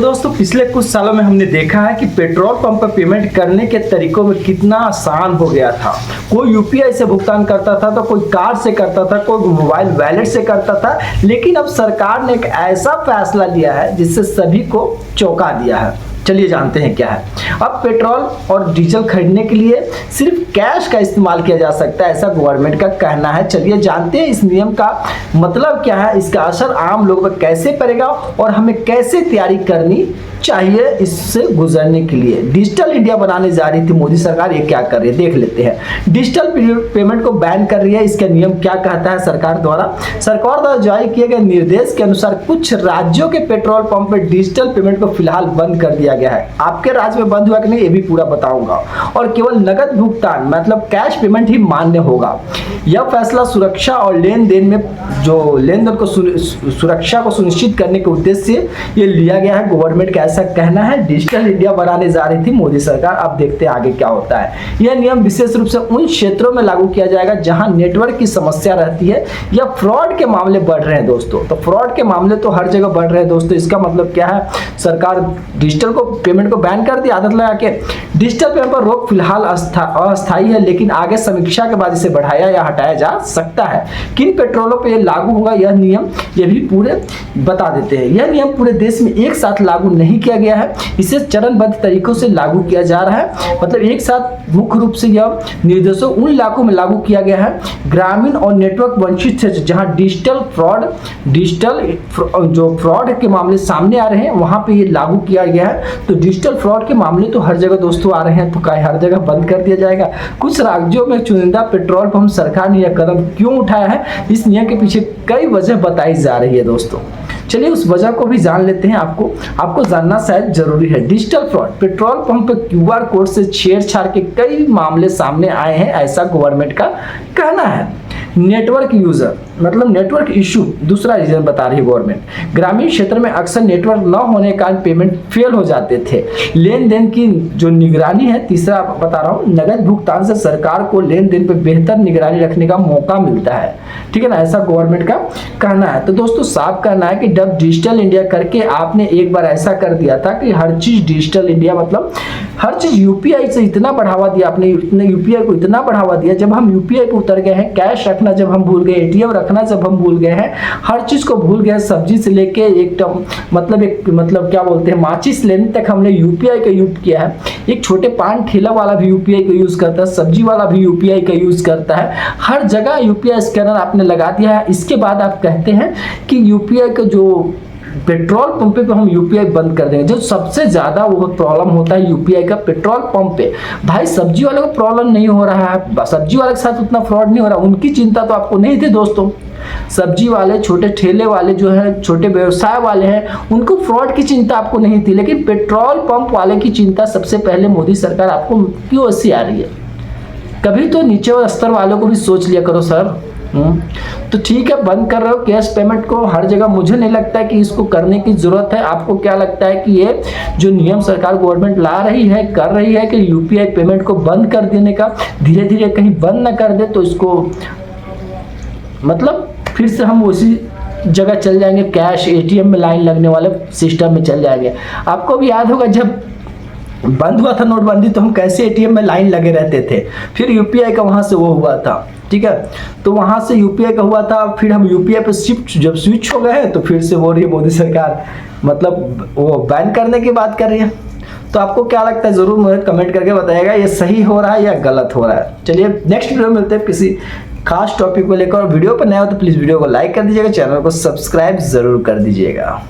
दोस्तों पिछले कुछ सालों में हमने देखा है कि पेट्रोल पंप पर पेमेंट करने के तरीकों में कितना आसान हो गया था। कोई यूपीआई से भुगतान करता था तो कोई कार्ड से करता था, कोई मोबाइल वॉलेट से करता था। लेकिन अब सरकार ने एक ऐसा फैसला लिया है जिससे सभी को चौंका दिया है। चलिए जानते हैं क्या है। अब पेट्रोल और डीजल खरीदने के लिए सिर्फ कैश का इस्तेमाल किया जा सकता है, ऐसा गवर्नमेंट का कहना है। चलिए जानते हैं इस नियम का मतलब क्या है, इसका असर आम लोगों पर कैसे पड़ेगा और हमें कैसे तैयारी करनी चाहिए इससे गुजरने के लिए। डिजिटल इंडिया बनाने जा रही थी मोदी सरकार, ये क्या कर रही है देख लेते हैं। डिजिटल पेमेंट को बैन कर रही है। इसका नियम क्या कहता है सरकार द्वारा जारी किए गए निर्देश के अनुसार कुछ राज्यों के पेट्रोल पंप पर डिजिटल पेमेंट को फिलहाल बंद कर दिया गया है। आपके राज्य में बंद हुआ कि नहीं ये भी पूरा बताऊंगा। और केवल नगद भुगतान मतलब कैश पेमेंट ही मान्य होगा। यह फैसला सुरक्षा और लेन देन को सुरक्षा को सुनिश्चित करने के उद्देश्य से ये लिया गया है। गवर्नमेंट का ऐसा कहना है। डिजिटल इंडिया बनाने जा रही थी मोदी सरकार। अब देखते हैं आगे क्या होता है। यह नियम विशेष रूप से उन क्षेत्रों में लागू किया जाएगा जहां नेटवर्क की समस्या रहती है या फ्रॉड के मामले बढ़ रहे हैं दोस्तों। तो फ्रॉड के मामले तो हर जगह बढ़ रहे हैं दोस्तों। इसका मतलब क्या है, सरकार डिजिटल पेमेंट को बैन कर दी आदत लगा के। डिजिटल पेमेंट पर रोक फिलहाल अस्थायी है, लेकिन आगे समीक्षा के बाद इसे बढ़ाया या हटाया जा सकता है। किन पेट्रोलों पर यह लागू होगा यह नियम ये भी पूरे बता देते हैं। यह नियम पूरे देश में एक साथ लागू नहीं किया गया है, इसे चरणबद्ध तरीकों से लागू किया जा रहा है। मतलब एक साथ मुख्य रूप से यह निर्देशों उन इलाकों में लागू किया गया है ग्रामीण और नेटवर्क वंचित क्षेत्र जहां डिजिटल फ्रॉड के मामले सामने आ रहे हैं, वहां पे ये लागू किया गया है। तो डिजिटल फ्रॉड के मामले तो हर जगह दोस्तों आ रहे हैं, तो हर जगह बंद कर दिया जाएगा। कुछ राज्यों में चुनिंदा पेट्रोल पंप सरकार ने यह कदम क्यों उठाया है, इस नियम के पीछे कई वजह बताई जा रही है दोस्तों। चलिए उस वजह को भी जान लेते हैं। आपको जानना शायद जरूरी है। डिजिटल फ्रॉड, पेट्रोल पंप पे क्यूआर कोड से छेड़छाड़ के कई मामले सामने आए हैं, ऐसा गवर्नमेंट का कहना है। नेटवर्क यूजर मतलब नेटवर्क इशू दूसरा रीजन बता रही है गवर्नमेंट। ग्रामीण क्षेत्र में अक्सर नेटवर्क न होने के कारण पेमेंट फेल हो जाते थे। लेन देन की जो निगरानी है, तीसरा बता रहा हूँ, नगद भुगतान से सरकार को लेन देन पर बेहतर निगरानी रखने का मौका मिलता है। ठीक है ना, ऐसा गवर्नमेंट का कहना है। तो दोस्तों साफ कहना है कि जब डिजिटल इंडिया करके आपने एक बार ऐसा कर दिया था कि हर चीज डिजिटल इंडिया मतलब हर चीज यूपीआई से इतना बढ़ावा दिया आपने, यूपीआई को इतना बढ़ावा दिया। जब हम यूपीआई पे उतर गए हैं, कैश रखना जब हम भूल गए, एटीएम रखना जब हम भूल गए हैं, हर चीज को भूल गए, सब्जी से लेके मतलब क्या बोलते हैं माचिस लेने तक हमने यूपीआई का यूज किया है। एक छोटे पान ठेला वाला भी यूपीआई का यूज करता है, सब्जी वाला भी यूपीआई का यूज करता है। हर जगह यूपीआई स्कैनर आपने लगा दिया है। इसके बाद आप कहते हैं कि यूपीआई का जो पेट्रोल पंप पे हम यूपीआई बंद कर देंगे। जो सबसे ज्यादा वो प्रॉब्लम होता है यूपीआई का पेट्रोल पंप पे। भाई सब्जी वाले को प्रॉब्लम नहीं हो रहा है, सब्जी वाले के साथ उतना फ्रॉड नहीं हो रहा, उनकी चिंता तो आपको नहीं थी दोस्तों। सब्जी वाले, छोटे ठेले वाले जो है, छोटे व्यवसाय वाले हैं, उनको फ्रॉड की चिंता आपको नहीं थी। लेकिन पेट्रोल पंप वाले की चिंता सबसे पहले मोदी सरकार आपको क्यों ऐसी आ रही है? कभी तो नीचे स्तर वालों को भी सोच लिया करो सर। तो ठीक है, बंद कर रहे हो कैश पेमेंट को हर जगह। मुझे नहीं लगता है कि इसको करने की जरूरत है। आपको क्या लगता है कि ये जो नियम सरकार गवर्नमेंट ला रही है, कर रही है कि यूपीआई पेमेंट को बंद कर देने का, धीरे धीरे कहीं बंद ना कर दे तो इसको मतलब फिर से हम उसी जगह चल जाएंगे, कैश एटीएम में लाइन लगने वाले सिस्टम में चल जाएंगे। आपको भी याद होगा जब बंद हुआ था नोटबंदी तो हम कैसे एटीएम में लाइन लगे रहते थे। फिर यूपीआई का वहां से वो हुआ था, ठीक है, तो वहां से यूपीआई का हुआ था। फिर हम यूपीआई पे जब स्विच हो गए हैं तो फिर से बोल रही है मोदी सरकार मतलब वो बैन करने की बात कर रही है। तो आपको क्या लगता है जरूर मुझे कमेंट करके बताइएगा, ये सही हो रहा है या गलत हो रहा है। चलिए नेक्स्ट वीडियो में मिलते हैं किसी खास टॉपिक को लेकर। और वीडियो पर नया हो तो प्लीज वीडियो को लाइक कर दीजिएगा, चैनल को सब्सक्राइब जरूर कर दीजिएगा।